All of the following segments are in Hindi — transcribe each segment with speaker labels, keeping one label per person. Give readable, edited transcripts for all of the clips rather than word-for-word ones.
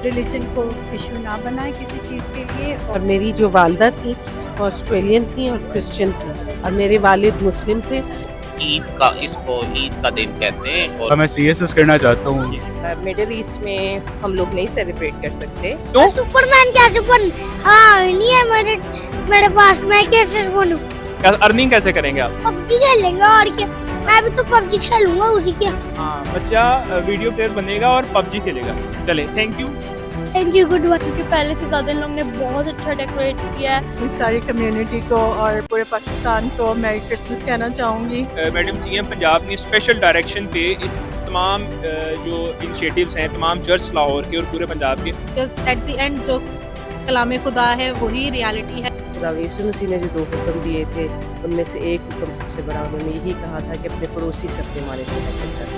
Speaker 1: रिलीजन को इशू ना बनाए किसी चीज़ के लिए।
Speaker 2: और मेरी जो वालदा थी वो ऑस्ट्रेलियन थी और क्रिश्चियन थी और मेरे वालिद मुस्लिम थे।
Speaker 3: इसको ईद का दिन कहते हैं। और
Speaker 4: मैं सीएसएस करना चाहता हूँ।
Speaker 2: मिडिल ईस्ट में हम लोग नहीं सेलिब्रेट कर सकते।
Speaker 3: क्यों?
Speaker 5: सुपरमैन क्या सुपर हाँ नहीं है मेरे पास, मैं कैसे बनूं?
Speaker 6: अर्निंग कैसे करेंगे आप?
Speaker 5: पबजी खेलेंगे और क्या, मैं भी तो पबजी खेलूंगा उसी के।
Speaker 6: हाँ, बच्चा वीडियो प्लेयर बनेगा और पबजी खेलेगा। चले, thank you.
Speaker 5: Thank you, goodbye.
Speaker 7: क्योंकि पहले से ज़्यादा इन लोगों ने बहुत अच्छा डेकोरेट किया है।
Speaker 1: इस सारी कम्युनिटी को और पूरे पाकिस्तान को मैरी क्रिसमस कहना चाहूँगी।
Speaker 6: मैडम सीएम पंजाब ने स्पेशल डायरेक्शन पे इस तमाम जो इनिशिएटिव्स हैं तमाम चर्च लाहौर के और पूरे पंजाब के,
Speaker 7: एट द एंड जो कलाम खुदा है वही रियलिटी है।
Speaker 2: खुदा यीशु मसीह ने जो 2 हुक्म दिए थे उनमें से एक हुक्म सबसे बड़ा उन्होंने यही कहा था कि अपने पड़ोसी से अपने मालिक को मोहब्बत करें।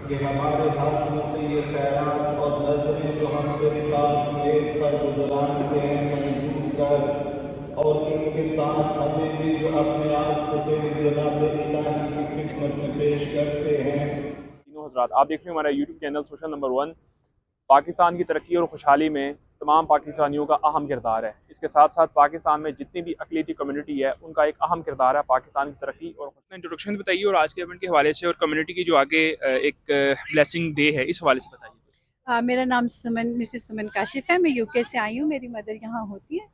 Speaker 8: कि हमारे हाथों से ये खैरात और नजरें जो हम तेरे पास पेश कर गुजरानते हैं मंजूर कर, और इनके साथ हमें भी जो अपने आप को तेरी जनाब इलाही की खिदमत में पेश करते हैं।
Speaker 6: तीनों हजरात, आप देख रहे हैं हमारा YouTube channel social number 1। Pakistan की तरक्की और खुशहाली में तमाम पाकिस्तानियों का अहम किरदार है। इसके साथ साथ पाकिस्तान में जितनी भी अक़लीती कम्युनिटी है उनका एक अहम किरदार है पाकिस्तान की तरक्की और इंट्रोडक्शन बताइए और आज के इवेंट के हवाले से और कम्युनिटी की जो आगे एक ब्लेसिंग डे है इस हवाले से बताइए।
Speaker 1: मेरा नाम मिसेस सुमन काशिफ है। मैं यूके से आई हूँ, मेरी मदर यहाँ होती है।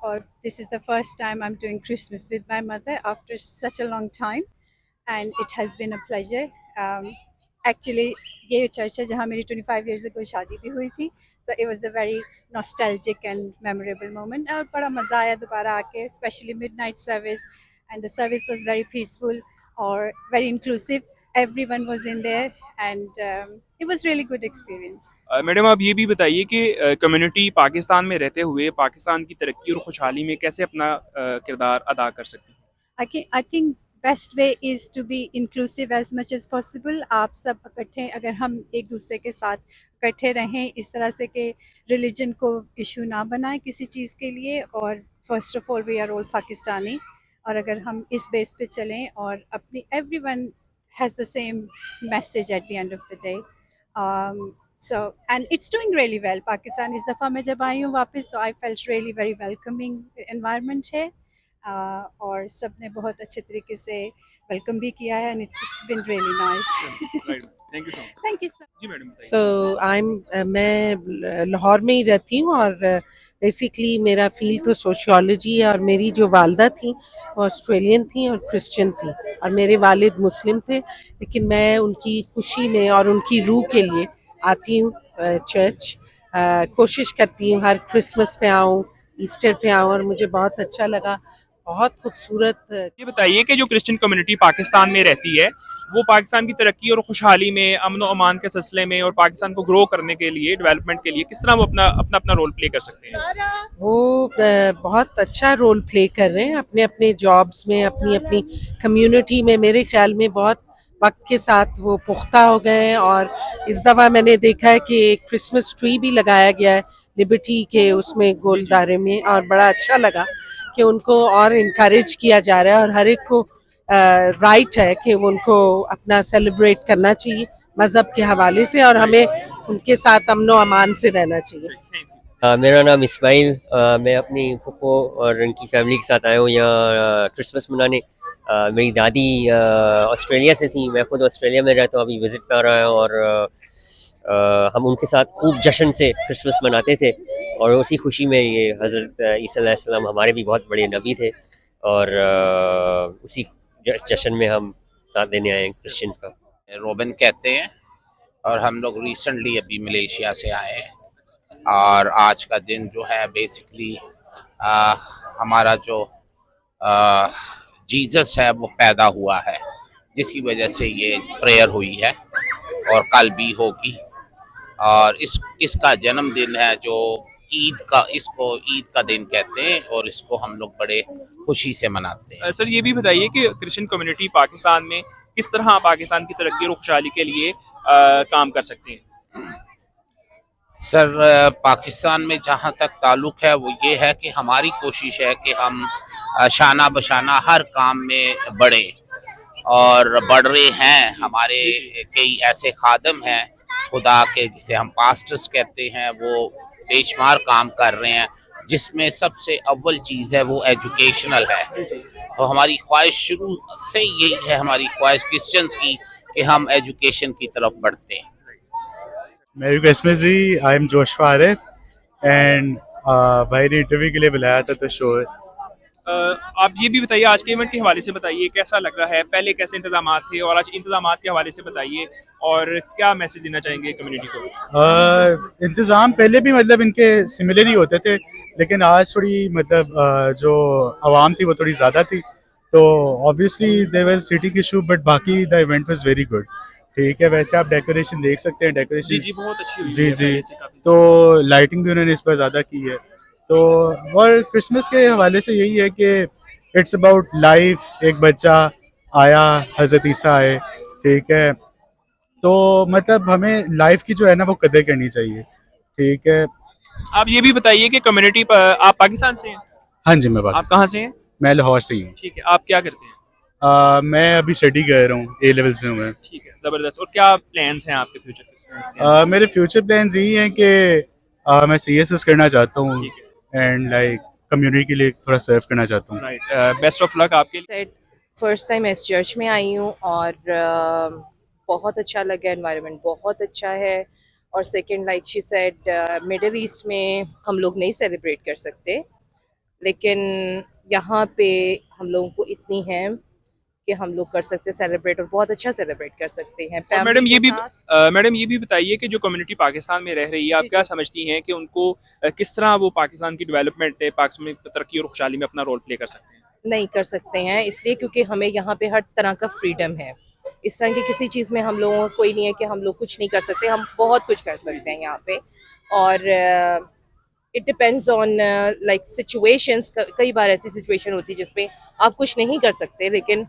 Speaker 1: और this is the first time I am doing Christmas with my mother after such a long time and it has been a pleasure. Actually ये चर्च है जहाँ मेरी 25 ईयर्स अगो शादी भी हुई थी, तो it was a very nostalgic and memorable moment और बड़ा मज़ा आया दोबारा आके, specially midnight service and the service was very peaceful और very inclusive. Everyone was in there and it was really good experience.
Speaker 6: Madam आप ये भी बताइए कि कम्युनिटी पाकिस्तान में रहते हुए पाकिस्तान की तरक्की और खुशहाली में कैसे अपना किरदार अदा कर सकती है।
Speaker 1: I think best way is to be inclusive as much as possible. आप सब इकट्ठे, अगर हम एक दूसरे के साथ इकट्ठे रहें इस तरह से कि रिलीजन को इशू ना बनाएं किसी चीज़ के लिए, और first of all we are all Pakistani, और अगर हम इस बेस पे चलें और अपनी everyone has the same message at the end of the day. So and it's doing really well. Pakistan इस दफ़ा मैं जब आई हूँ वापस तो I felt really very welcoming environment है। और सब ने बहुत अच्छे तरीके से वेलकम भी किया है and it's been really nice.
Speaker 6: Right, thank you so much.
Speaker 1: Thank you so
Speaker 6: जी मैडम बताइए।
Speaker 2: सो मैं लाहौर में ही रहती हूँ और बेसिकली मेरा फील्ड तो सोशियोलॉजी है और मेरी जो वालदा थी वो ऑस्ट्रेलियन थी और क्रिश्चियन थी और मेरे वालिद मुस्लिम थे, लेकिन मैं उनकी खुशी में और उनकी रूह के लिए आती हूँ चर्च। कोशिश करती हूँ हर क्रिसमस पे आऊँ, ईस्टर पे आऊँ और मुझे बहुत अच्छा लगा। बहुत खूबसूरत
Speaker 6: ये बताइए कि जो क्रिश्चियन कम्युनिटी पाकिस्तान में रहती है वो पाकिस्तान की तरक्की और खुशहाली में, अमन और अमान के सिलसिले में और पाकिस्तान को ग्रो करने के लिए, डेवलपमेंट के लिए किस तरह वो अपना अपना अपना रोल प्ले कर सकते हैं?
Speaker 2: वो बहुत अच्छा रोल प्ले कर रहे हैं अपने अपने जॉब्स में, अपनी अपनी कम्युनिटी में। मेरे ख्याल में बहुत वक्त के साथ वो पुख्ता हो गए हैं और इस दफ़ा मैंने देखा है कि एक क्रिसमस ट्री भी लगाया गया है लिबर्टी के उसमें गोलदारे में और बड़ा अच्छा लगा कि उनको और इनकरेज किया जा रहा है और हर एक को राइट है कि उनको अपना सेलिब्रेट करना चाहिए मज़हब के हवाले से और हमें उनके साथ अमन व अमान से रहना चाहिए।
Speaker 9: मेरा नाम इस्माइल, मैं अपनी फूफो और उनकी फैमिली के साथ आया हूँ यहाँ क्रिसमस मनाने। मेरी दादी ऑस्ट्रेलिया से थी, मैं खुद ऑस्ट्रेलिया में रहता हूँ, अभी विज़िट पे आ रहा है और हम उनके साथ खूब जश्न से क्रिसमस मनाते थे और उसी खुशी में ये हज़रत ईसा अलैहिस्सलाम हमारे भी बहुत बड़े नबी थे और उसी जश्न में हम साथ देने आए हैं क्रिश्चियंस का।
Speaker 3: रोबिन कहते हैं और हम लोग रिसेंटली अभी मलेशिया से आए हैं और आज का दिन जो है बेसिकली हमारा जो जीसस है वो पैदा हुआ है, जिसकी वजह से ये प्रेयर हुई है और कल भी होगी और इसका जन्मदिन है जो इसको ईद का दिन कहते हैं और इसको हम लोग बड़े खुशी से मनाते हैं।
Speaker 6: सर ये भी बताइए कि क्रिश्चियन कम्युनिटी पाकिस्तान में किस तरह पाकिस्तान की तरक्की और खुशहाली के लिए काम कर सकते हैं?
Speaker 3: सर पाकिस्तान में जहाँ तक ताल्लुक़ है वो ये है कि हमारी कोशिश है कि हम शाना बशाना हर काम में बढ़े और बढ़ रहे हैं। हमारे कई ऐसे खादम हैं खुदा के जिसे हम पास्टर्स कहते हैं, वो बेशुमार काम कर रहे हैं, जिसमें सबसे अव्वल चीज़ है वो एजुकेशनल है। तो हमारी ख्वाहिश शुरू से यही है, हमारी ख्वाहिश क्रिश्चियंस की, कि हम एजुकेशन की तरफ बढ़ते हैं।
Speaker 4: मेरी क्रिसमस जी, I am Joshua Arif and भाई ने इंटरव्यू के लिए बुलाया था तो शो।
Speaker 6: आप ये भी बताइए, आज के इवेंट के हवाले से बताइए कैसा लग रहा है, पहले कैसे इंतजामात थे और आज इंतजामात के हवाले से बताइए और क्या मैसेज देना चाहेंगे कम्युनिटी को?
Speaker 4: इंतज़ाम पहले भी मतलब इनके सिमिलर ही होते थे, लेकिन आज थोड़ी मतलब जो आवाम थी वो थोड़ी ज़्यादा थी, तो obviously there was seating issue, but बाकी the event was very good. ठीक है, वैसे आप डेकोरेशन देख सकते हैं, डेकोरेशन
Speaker 6: जी बहुत अच्छी हुई
Speaker 4: जी
Speaker 6: है
Speaker 4: जी,
Speaker 6: पहले से काफी।
Speaker 4: तो लाइटिंग भी उन्होंने इस पर ज़्यादा की है। तो और क्रिसमस के हवाले से यही है कि इट्स अबाउट लाइफ। एक बच्चा आया, हज़रत ईसा आए, ठीक है, तो मतलब हमें लाइफ की जो है ना वो कदर करनी चाहिए। ठीक है,
Speaker 6: आप ये भी बताइए कि कम्युनिटी आप पाकिस्तान से हैं?
Speaker 4: हाँ जी, मैं
Speaker 6: आप कहाँ से हैं?
Speaker 4: मैं लाहौर से ही हूँ।
Speaker 6: ठीक है, आप क्या करते हैं?
Speaker 4: मैं अभी स्टडी कर रहा हूँ, ए लेवल्स में हूँ मैं।
Speaker 6: ठीक है, जबरदस्त। और क्या प्लान्स हैं आपके फ्यूचर के?
Speaker 4: मेरे फ्यूचर प्लान्स यही हैं कि मैं CSS करना चाहता हूँ
Speaker 6: ठीक
Speaker 4: एंड लाइक कम्युनिटी के लिए थोड़ा सर्व करना चाहता हूँ।
Speaker 6: राइट, बेस्ट ऑफ लक आपके लिए।
Speaker 10: फर्स्ट टाइम इस चर्च में आई हूँ और बहुत अच्छा लगा, एनवायरनमेंट बहुत अच्छा है। और second, like she said, middle east में हम लोग नहीं सेलिब्रेट कर सकते, लेकिन यहाँ पे हम लोगों को इतनी है कि हम लोग कर सकते सेलिब्रेट और बहुत अच्छा सेलिब्रेट कर सकते हैं।
Speaker 6: और मैडम ये भी बताइए कि जो कम्युनिटी पाकिस्तान में रह रही है, आप क्या समझती हैं कि उनको किस तरह वो पाकिस्तान की डेवलपमेंट है, पाकिस्तान में तरक्की और खुशहाली में अपना रोल प्ले कर सकते हैं?
Speaker 10: नहीं कर सकते हैं, इसलिए क्योंकि हमें यहाँ पे हर तरह का फ्रीडम है। इस तरह की किसी चीज़ में हम लोगों को कोई नहीं है कि हम लोग कुछ नहीं कर सकते, हम बहुत कुछ कर सकते हैं यहाँ पे। और it depends on like situations. कई बार ऐसी सिचुएशन होती है जिसमें आप कुछ नहीं कर सकते, लेकिन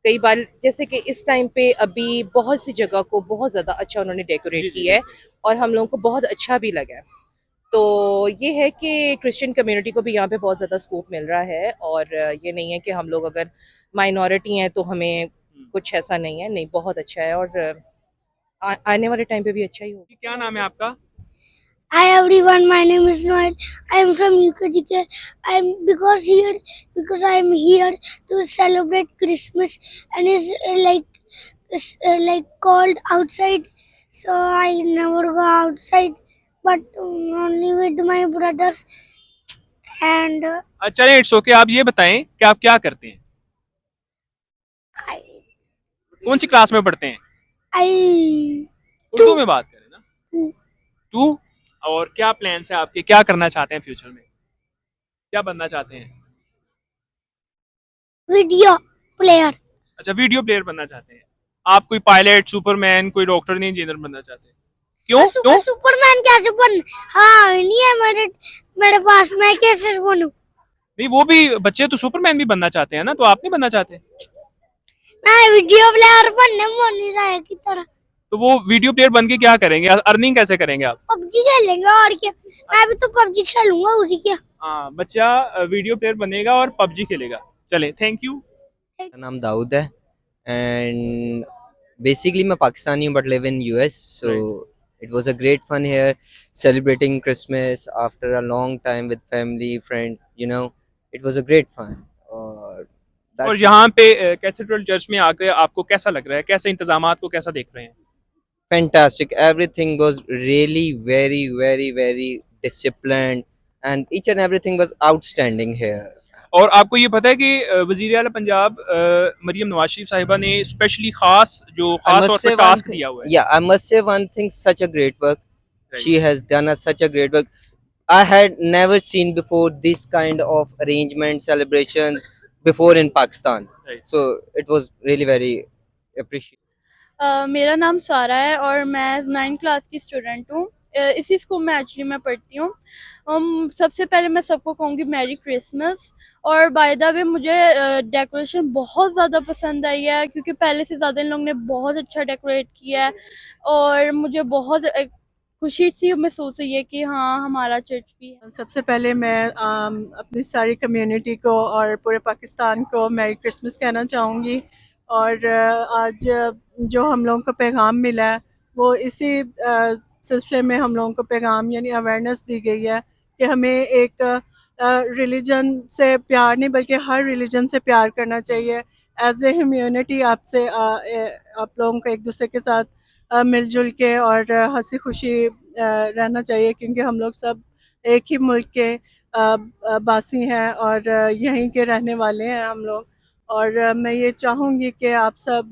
Speaker 10: कई बार जैसे कि इस टाइम पे अभी बहुत सी जगह को बहुत ज़्यादा अच्छा उन्होंने डेकोरेट किया है और हम लोगों को बहुत अच्छा भी लगा है। तो ये है कि क्रिश्चियन कम्युनिटी को भी यहाँ पे बहुत ज़्यादा स्कोप मिल रहा है और ये नहीं है कि हम लोग अगर माइनॉरिटी हैं तो हमें कुछ ऐसा नहीं है। नहीं, बहुत अच्छा है और आने वाले टाइम पे भी अच्छा ही होगा।
Speaker 6: क्या नाम है आपका?
Speaker 5: Hi everyone, my name is Noel. I am from UKGK. Because I am here to celebrate Christmas and it's like cold outside, so I never go outside, but only with my brothers and
Speaker 6: चलें, इट्स ओके। आप ये बताएं कि आप क्या करते हैं,
Speaker 5: I
Speaker 6: कौन सी क्लास में पढ़ते हैं?
Speaker 5: I
Speaker 6: उर्दू में बात करें ना।
Speaker 5: do
Speaker 6: 2। और क्या प्लान्स है आपके, क्या करना चाहते हैं फ्यूचर में, क्या बनना चाहते हैं?
Speaker 5: video player.
Speaker 6: अच्छा, वीडियो प्लेयर बनना चाहते हैं आप। कोई पायलट, सुपरमैन, कोई डॉक्टर नहीं, इंजीनियर बनना चाहते हैं? क्यों क्यों?
Speaker 5: सुपरमैन कैसे बन? हाँ, नहीं है मेरे पास, मैं कैसे बनूं?
Speaker 6: नहीं, वो भी बच्चे तो सुपरमैन भी बनना चाहते हैं ना, तो आप नहीं बनना चाहते?
Speaker 5: मैं वीडियो प्लेयर बनने मोनी साहब की तरह।
Speaker 6: तो वो वीडियो प्लेयर बन के क्या करेंगे, अर्निंग कैसे करेंगे आप?
Speaker 5: पबजी खेलेंगे और क्या, मैं भी तो पबजी खेलूंगा और क्या।
Speaker 6: हाँ, बच्चा वीडियो प्लेयर बनेगा और पबजी खेलेगा। चले, थैंक यू।
Speaker 11: मेरा नाम दाऊद है एंड बेसिकली मैं पाकिस्तानी हूँ but live in US, so it was a great fun here celebrating Christmas after a long time with family friend, you know, it was a great fun. और
Speaker 6: यहाँ पे कैथेड्रल चर्च में आके आपको कैसा लग रहा है, कैसे इंतजामात को कैसा देख रहे हैं?
Speaker 11: fantastic, everything was really very disciplined and each and everything was outstanding here.
Speaker 6: और आपको ये पता है कि वजीर आला पंजाब मरियम नवाज शरीफ साहिबा ने स्पेशली खास तौर पर टास्क दिया हुआ है।
Speaker 11: Yeah, I must say one thing, such a great work.
Speaker 6: Right.
Speaker 11: She has done such a great work. I had never seen before this kind of arrangement celebrations before in Pakistan.
Speaker 6: Right.
Speaker 11: So it was really very appreciated.
Speaker 7: मेरा नाम सारा है और मैं 9th क्लास की स्टूडेंट हूँ। इसी स्कूल में एक्चुअली मैं पढ़ती हूँ। सबसे पहले मैं सबको कहूँगी मैरी क्रिसमस। और बाय द वे मुझे डेकोरेशन बहुत ज़्यादा पसंद आई है, क्योंकि पहले से ज़्यादा इन लोगों ने बहुत अच्छा डेकोरेट किया है और मुझे बहुत खुशी सी महसूस हुई है कि हाँ, हमारा चर्च भी है।
Speaker 1: सबसे पहले मैं अपनी सारी कम्युनिटी को और पूरे पाकिस्तान को मैरी क्रिसमस कहना चाहूँगी। और आज जो हम लोगों को पैगाम मिला है वो इसी सिलसिले में हम लोगों को पैगाम यानी अवेयरनेस दी गई है कि हमें एक रिलीजन से प्यार नहीं बल्कि हर रिलीजन से प्यार करना चाहिए। एज ए ह्यूमैनिटी आपसे आप लोगों को एक दूसरे के साथ मिलजुल के और हंसी खुशी रहना चाहिए, क्योंकि हम लोग सब एक ही मुल्क के बासी हैं और यहीं के रहने वाले हैं हम लोग। और मैं ये चाहूँगी कि आप सब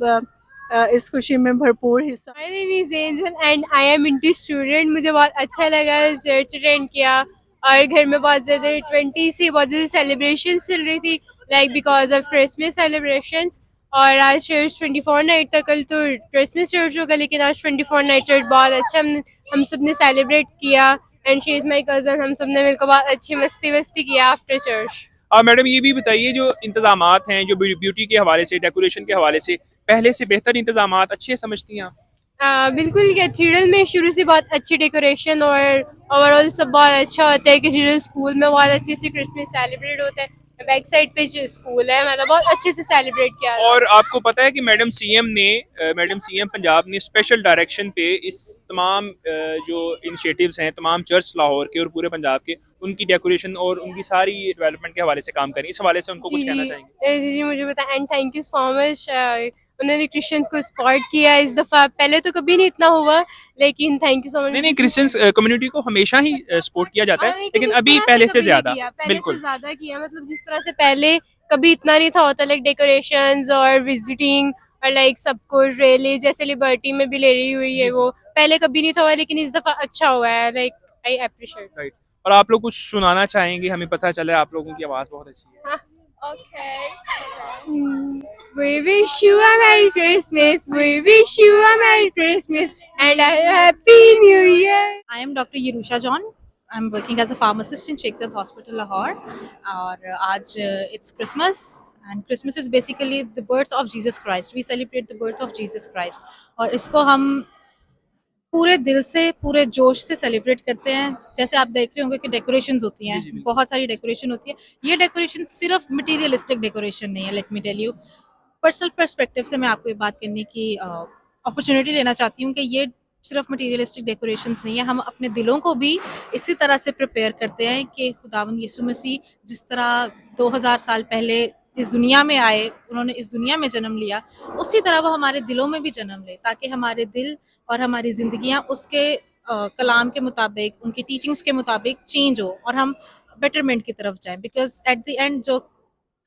Speaker 1: इस खुशी में भरपूर हिस्सा।
Speaker 12: My name is Angel and I am into student। मुझे बहुत अच्छा लगा चर्च अटेंड किया और घर में बहुत ज़्यादा 20 से बहुत ज़्यादा सेलिब्रेशन चल रही थी, like because of Christmas celebrations. और आज चर्च 24 नाइट तक, कल तो क्रिसमस चर्च होगा लेकिन आज 24 नाइट चर्च बहुत अच्छा हम सब ने सेलिब्रेट किया। And she is my cousin, हम सब ने मिलकर बहुत अच्छी मस्ती वस्ती किया आफ्टर चर्च।
Speaker 6: मैडम ये भी बताइए, जो इंतजामात हैं, जो ब्यूटी के हवाले से, डेकोरेशन के हवाले से, पहले से बेहतर इंतजामात अच्छे समझती हैं आप?
Speaker 12: बिल्कुल, कैथेड्रल में शुरू से बहुत अच्छी डेकोरेशन और ओवरऑल सब बहुत अच्छा होता है। कैथेड्रल स्कूल में बहुत अच्छे से क्रिसमस सेलिब्रेट होता है। बैक साइड पे जो स्कूल है, मतलब बहुत अच्छे से सेलिब्रेट किया।
Speaker 6: और आपको पता है कि मैडम सीएम पंजाब ने स्पेशल डायरेक्शन पे इस तमाम जो इनिशिएटिव्स हैं, तमाम चर्च लाहौर के और पूरे पंजाब के, उनकी डेकोरेशन और उनकी सारी डेवलपमेंट के हवाले से काम करें। इस हवाले से उनको कुछ कहना चाहेंगे?
Speaker 12: जी मुझे पता, and thank you so much. उन्होंने क्रिश्चियंस को सपोर्ट किया इस दफ़ा, पहले तो कभी नहीं इतना हुआ, लेकिन थैंक यू सो मच।
Speaker 6: नहीं, क्रिश्चियंस कम्युनिटी को हमेशा ही सपोर्ट किया जाता है, लेकिन अभी पहले से ज़्यादा।
Speaker 12: बिल्कुल ज़्यादा किया, मतलब जिस तरह से पहले कभी इतना नहीं था होता, लाइक डेकोरेशंस और विजिटिंग और लाइक सब कुछ रैली जैसे लिबर्टी में भी ले रही हुई है, वो पहले कभी नहीं था हुआ, लेकिन इस दफ़ा अच्छा हुआ है। Like I appreciate.
Speaker 6: राइट। और आप लोग कुछ सुनाना चाहेंगे? हमें पता चला आप लोगों की आवाज़ बहुत अच्छी है।
Speaker 12: We wish you a Merry Christmas. We wish you a Merry Christmas and a Happy New Year.
Speaker 7: I am Dr. Yerusha John. I'm working as a pharmacist in Sheikh Zayed Hospital, Lahore. और आज it's Christmas and Christmas is basically the birth of Jesus Christ. We celebrate the birth of Jesus Christ और इसको हम पूरे दिल से, पूरे जोश से सेलिब्रेट करते हैं। जैसे आप देख रहे होंगे कि डेकोरेशंस होती हैं, बहुत सारी डेकोरेशन होती है। ये डेकोरेशन सिर्फ मटेरियलिस्टिक डेकोरेशन नहीं है, let me tell you. Personal perspective से मैं आपको ये बात करने की अपॉर्चुनिटी लेना चाहती हूँ कि ये सिर्फ मटीरियलिस्टिक डेकोरेशंस नहीं है, हम अपने दिलों को भी इसी तरह से प्रिपेयर करते हैं कि खुदावंद यीशु मसीह जिस तरह 2000 साल पहले इस दुनिया में आए, उन्होंने इस दुनिया में जन्म लिया, उसी तरह वो हमारे दिलों में भी जन्म ले, ताकि हमारे दिल और हमारी ज़िंदगियाँ उसके कलाम के मुताबिक, उनकी टीचिंग्स के मुताबिक चेंज हो और हम बेटरमेंट की तरफ जाएं। बिकॉज एट द एंड जो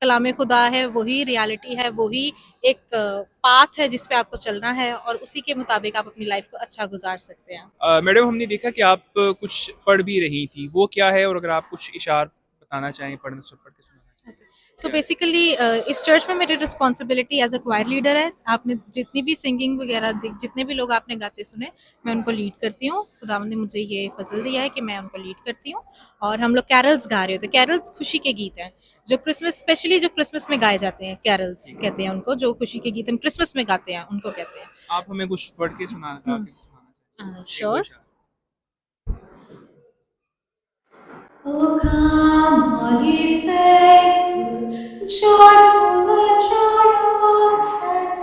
Speaker 7: कलाम खुदा है वही रियलिटी है, वही एक पाथ है जिस पे आपको चलना है और उसी के मुताबिक आप अपनी लाइफ को अच्छा गुजार सकते हैं।
Speaker 6: मैडम, हमने देखा कि आप कुछ पढ़ भी रही थी, वो क्या है, और अगर आप कुछ इशार बताना चाहें पढ़ के सुनाना चाहें।
Speaker 7: सो बेसिकली इस चर्च में मेरी responsibility as a choir leader है। आपने जितनी भी सिंगिंग वगैरह जितने भी लोग आपने गाते सुने, मैं उनको लीड करती हूँ। खुदावंद ने मुझे ये फजल दिया है कि मैं उनको लीड करती हूँ और हम लोग कैरल्स गा रहे होते हैं। कैरल्स खुशी के गीत हैं जो क्रिसमस, स्पेशली जो क्रिसमस में गाए जाते हैं, कैरल्स कहते हैं उनको, जो खुशी के गीत हम क्रिसमस में गाते हैं उनको कहते हैं।
Speaker 6: आप हमें कुछ पढ़ के सुनाना चाहें?
Speaker 7: Sure. Oh, come, all ye faithful, joyful and triumphant.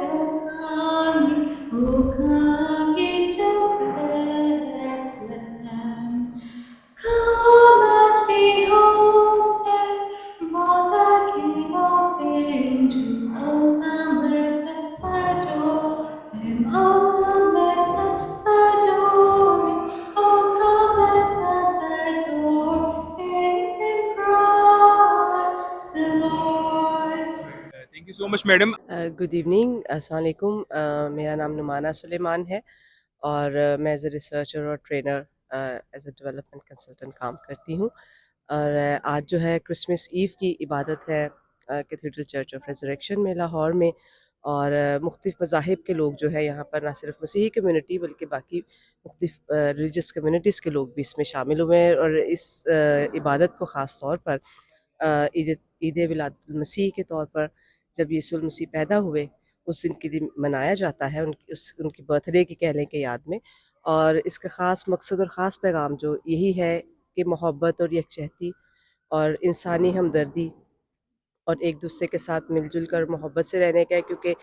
Speaker 7: Oh, come ye to Bethlehem. Come and behold him, born the King of angels. Oh, come, let us adore him. Oh, come, let us adore him. Oh, come, let us adore him, Christ the Lord.
Speaker 6: Thank you so much madam.
Speaker 2: Good evening, अस्सलाम वालेकुम। मेरा नाम नुमाना सुलेमान है और मैं एज ए रिसर्चर और trainer as a development consultant काम करती हूँ। और आज जो है क्रिसमस ईव की इबादत है कैथेड्रल चर्च ऑफ रेजरेक्शन में लाहौर में। और मुख्तलिफ़ मज़ाहिब के लोग जो है यहाँ पर ना सिर्फ मसीही कम्युनिटी बल्कि बाकी मुख्तलिफ़ रिलीजियस कम्युनिटीज़ के लोग भी इसमें शामिल हुए हैं। और इस इबादत को ख़ास तौर पर ईद विलादतुल मसीह के तौर पर, जब यीशु मसीह पैदा हुए उस दिन के लिए मनाया जाता है, उनकी बर्थडे की कह लें के याद में। और इसका ख़ास मकसद और ख़ास पैगाम जो यही है कि मोहब्बत और यकजहती और इंसानी हमदर्दी और एक दूसरे के साथ मिलजुल कर मोहब्बत से रहने का है। क्योंकि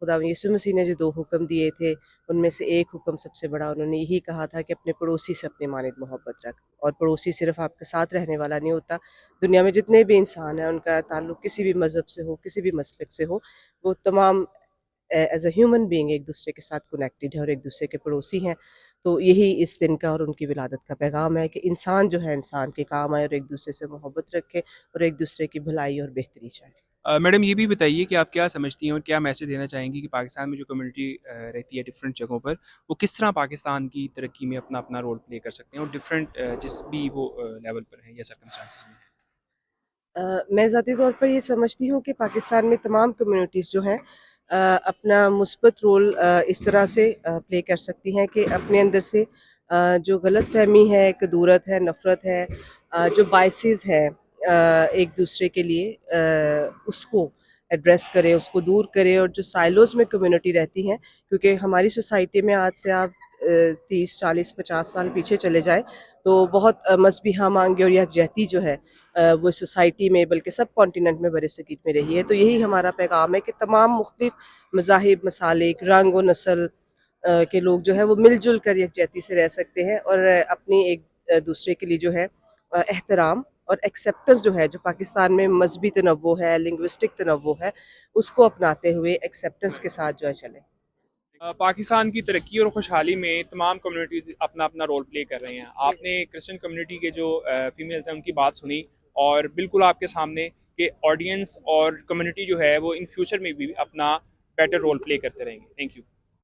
Speaker 2: खुदा यीशु मसीह ने जो 2 हुक्म दिए थे उनमें से एक हुक्म सबसे बड़ा उन्होंने यही कहा था कि अपने पड़ोसी से अपने मानिद मोहब्बत रख। और पड़ोसी सिर्फ आपके साथ रहने वाला नहीं होता, दुनिया में जितने भी इंसान हैं उनका ताल्लुक़ किसी भी मज़हब से हो, किसी भी मसलक से हो, वो तमाम एज अ ह्यूमन बीइंग एक दूसरे के साथ कनेक्टेड है और एक दूसरे के पड़ोसी हैं। तो यही इस दिन का और उनकी विलादत का पैगाम है कि इंसान जो है इंसान के काम आए और एक दूसरे से मोहब्बत रखे और एक दूसरे की भलाई और बेहतरी चाहे।
Speaker 6: मैडम, ये भी बताइए कि आप क्या समझती हैं और क्या मैसेज देना चाहेंगी कि पाकिस्तान में जो कम्युनिटी रहती है डिफरेंट जगहों पर, वो किस तरह पाकिस्तान की तरक्की में अपना अपना रोल प्ले कर सकते हैं और डिफरेंट जिस भी वो लेवल पर हैं या सर्कमस्टांसिस में हैं?
Speaker 2: मैं ज़ाती तौर पर ये समझती हूँ कि पाकिस्तान में तमाम कम्युनिटीज़ जो हैं अपना मुस्बत रोल इस तरह से प्ले कर सकती हैं कि अपने अंदर से जो गलतफहमी है, कदूरत है, नफ़रत है, जो बायसेस है एक दूसरे के लिए, उसको एड्रेस करें, उसको दूर करें। और जो साइलोज़ में कम्युनिटी रहती हैं, क्योंकि हमारी सोसाइटी में आज से आप 30, 40, 50 साल पीछे चले जाएँ तो बहुत मज़हबी हम-आहंगी और यकजहती जो है वो सोसाइटी में बल्कि सब कॉन्टिनेंट में बरसगीर में रही है। तो यही हमारा पैगाम है कि तमाम मुख्तलिफ़ मज़ाहिब, मसालिक, रंग व नस्ल के लोग जो है वो मिलजुल कर यकजहती से रह सकते हैं और अपनी एक दूसरे के लिए जो है एहतराम और एक्सेप्टेंस जो है, जो पाकिस्तान में मज़हबी तनव्वो है, लिंग्विस्टिक तनव्वो है, उसको अपनाते हुए एक्सेप्टेंस के साथ जो है चलें।
Speaker 6: पाकिस्तान की तरक्की और खुशहाली में तमाम कम्युनिटीज़ अपना अपना रोल प्ले कर रहे हैं। आपने क्रिश्चियन कम्युनिटी के जो फीमेल्स हैं उनकी बात सुनी और बिल्कुल आपके सामने कि ऑडियंस और कम्युनिटी जो है वो इन फ्यूचर में भी अपना बेटर रोल प्ले करते रहेंगे। Thank you.